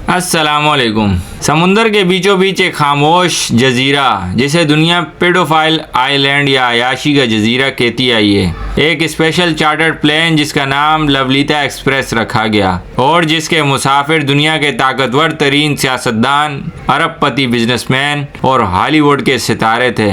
السلام علیکم۔ سمندر کے بیچوں بیچ ایک خاموش جزیرہ جسے دنیا پیڈوفائل آئی لینڈ یا عیاشی کا جزیرہ کہتی آئی ہے، ایک اسپیشل چارٹرڈ پلین جس کا نام لولیتا ایکسپریس رکھا گیا اور جس کے مسافر دنیا کے طاقتور ترین سیاستدان، ارب پتی بزنس مین اور ہالی ووڈ کے ستارے تھے۔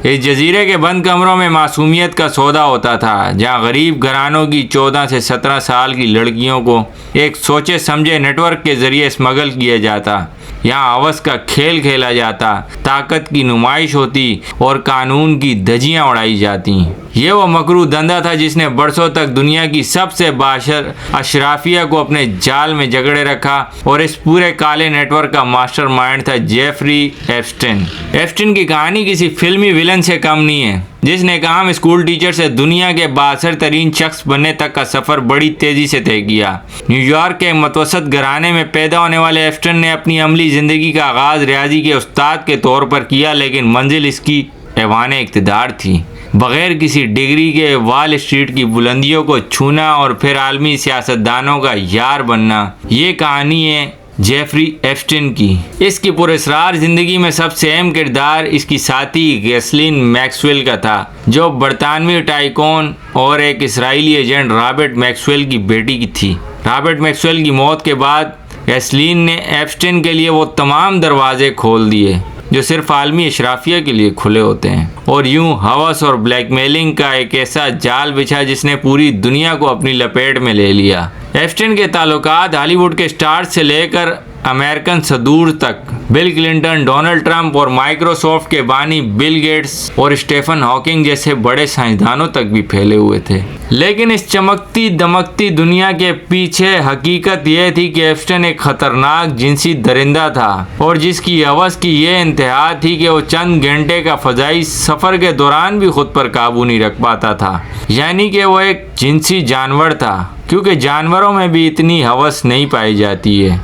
اس جزیرے کے بند کمروں میں معصومیت کا سودا ہوتا تھا، جہاں غریب گھرانوں کی 14 سے 17 سال کی لڑکیوں کو ایک سوچے سمجھے نیٹ ورک کے ذریعے اسمگل کیا جاتا۔ یہاں ہوس کا کھیل کھیلا جاتا، طاقت کی نمائش ہوتی اور قانون کی دھجیاں اڑائی جاتی۔ یہ وہ مکروہ دھندا تھا جس نے برسوں تک دنیا کی سب سے باشر اشرافیہ کو اپنے جال میں جکڑے رکھا، اور اس پورے کالے نیٹ ورک کا ماسٹر مائنڈ تھا جیفری ایپسٹین۔ ایپسٹین کی کہانی کسی فلمی ویلن سے کم نہیں ہے، جس نے کام اسکول ٹیچر سے دنیا کے بااثر ترین شخص بننے تک کا سفر بڑی تیزی سے طے کیا۔ نیو یارک کے متوسط گھرانے میں پیدا ہونے والے ایپسٹین نے اپنی عملی زندگی کا آغاز ریاضی کے استاد کے طور پر کیا، لیکن منزل اس کی ایوان اقتدار تھی۔ بغیر کسی ڈگری کے وال اسٹریٹ کی بلندیوں کو چھونا اور پھر عالمی سیاستدانوں کا یار بننا، یہ کہانی ہے جیفری ایپسٹین کی۔ اس کی پراسرار زندگی میں سب سے اہم کردار اس کی ساتھی گیسلین میکسویل کا تھا، جو برطانوی ٹائکون اور ایک اسرائیلی ایجنٹ رابرٹ میکسویل کی بیٹی کی تھی۔ رابرٹ میکسویل کی موت کے بعد گیسلین نے ایپسٹین کے لیے وہ تمام دروازے کھول دیے جو صرف عالمی اشرافیہ کے لیے کھلے ہوتے ہیں، اور یوں ہوس اور بلیک میلنگ کا ایک ایسا جال بچھا جس نے پوری دنیا کو اپنی لپیٹ میں لے لیا۔ ایپسٹین کے تعلقات ہالی ووڈ کے سٹارز سے لے کر امریکن صدور تک، بل کلنٹن، ڈونلڈ ٹرمپ اور مائیکروسافٹ کے بانی بل گیٹس اور اسٹیفن ہاکنگ جیسے بڑے سائنسدانوں تک بھی پھیلے ہوئے تھے۔ لیکن اس چمکتی دمکتی دنیا کے پیچھے حقیقت یہ تھی کہ ایپسٹین ایک خطرناک جنسی درندہ تھا، اور جس کی ہوس کی یہ انتہا تھی کہ وہ چند گھنٹے کا فضائی سفر کے دوران بھی خود پر قابو نہیں رکھ پاتا تھا۔ یعنی کہ وہ ایک جنسی جانور تھا، کیونکہ جانوروں میں بھی اتنی ہوس نہیں پائی جاتی ہے۔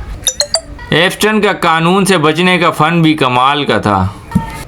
ایپسٹین کا قانون سے بچنے کا فن بھی کمال کا تھا۔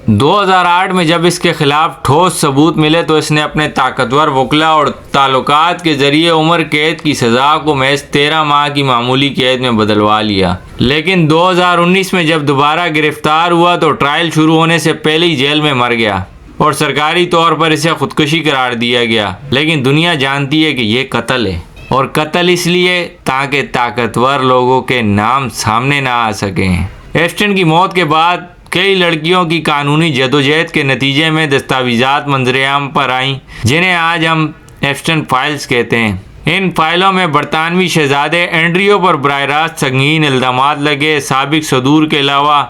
2008 میں جب اس کے خلاف ٹھوس ثبوت ملے تو اس نے اپنے طاقتور وکلا اور تعلقات کے ذریعے عمر قید کی سزا کو محض 13 ماہ کی معمولی قید میں بدلوا لیا۔ لیکن 2019 میں جب دوبارہ گرفتار ہوا تو ٹرائل شروع ہونے سے پہلے ہی جیل میں مر گیا، اور سرکاری طور پر اسے خودکشی قرار دیا گیا۔ لیکن دنیا جانتی ہے کہ یہ قتل ہے، اور قتل اس لیے تاکہ طاقتور لوگوں کے نام سامنے نہ آ سکیں۔ ایپسٹین کی موت کے بعد کئی لڑکیوں کی قانونی جدوجہد کے نتیجے میں دستاویزات منظر عام پر آئیں، جنہیں آج ہم ایپسٹین فائلز کہتے ہیں۔ ان فائلوں میں برطانوی شہزادے اینڈریو پر براہ راست سنگین الزامات لگے۔ سابق صدور کے علاوہ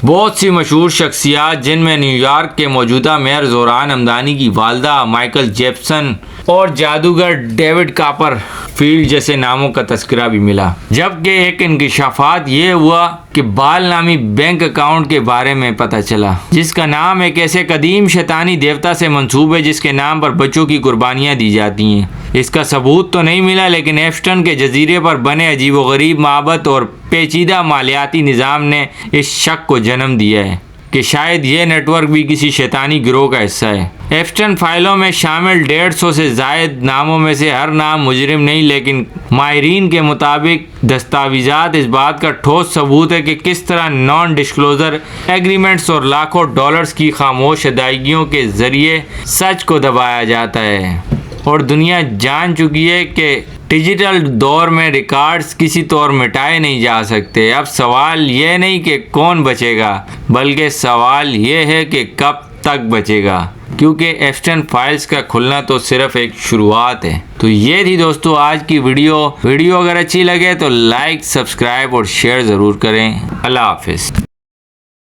بہت سی مشہور شخصیات، جن میں نیو یارک کے موجودہ میئر زوران ہمدانی کی والدہ مائیکل جیپسن اور جادوگر ڈیوڈ کاپر فیلڈ جیسے ناموں کا تذکرہ بھی ملا۔ جبکہ ایک انکشافات یہ ہوا کہ بال نامی بینک اکاؤنٹ کے بارے میں پتہ چلا، جس کا نام ایک ایسے قدیم شیطانی دیوتا سے منسوب ہے جس کے نام پر بچوں کی قربانیاں دی جاتی ہیں۔ اس کا ثبوت تو نہیں ملا، لیکن ایپسٹین کے جزیرے پر بنے عجیب و غریب معبد اور پیچیدہ مالیاتی نظام نے اس شک کو جنم دیا ہے کہ شاید یہ نیٹ ورک بھی کسی شیطانی گروہ کا حصہ ہے۔ ایپسٹین فائلوں میں شامل 150 سے زائد ناموں میں سے ہر نام مجرم نہیں، لیکن ماہرین کے مطابق دستاویزات اس بات کا ٹھوس ثبوت ہے کہ کس طرح نان ڈسکلوزر ایگریمنٹس اور لاکھوں ڈالرز کی خاموش ادائیگیوں کے ذریعے سچ کو دبایا جاتا ہے۔ اور دنیا جان چکی ہے کہ ڈیجیٹل دور میں ریکارڈز کسی طور مٹائے نہیں جا سکتے۔ اب سوال یہ نہیں کہ کون بچے گا، بلکہ سوال یہ ہے کہ کب تک بچے گا، کیونکہ ایپسٹین فائلز کا کھلنا تو صرف ایک شروعات ہے۔ تو یہ تھی دوستو آج کی ویڈیو اگر اچھی لگے تو لائک، سبسکرائب اور شیئر ضرور کریں۔ اللہ حافظ۔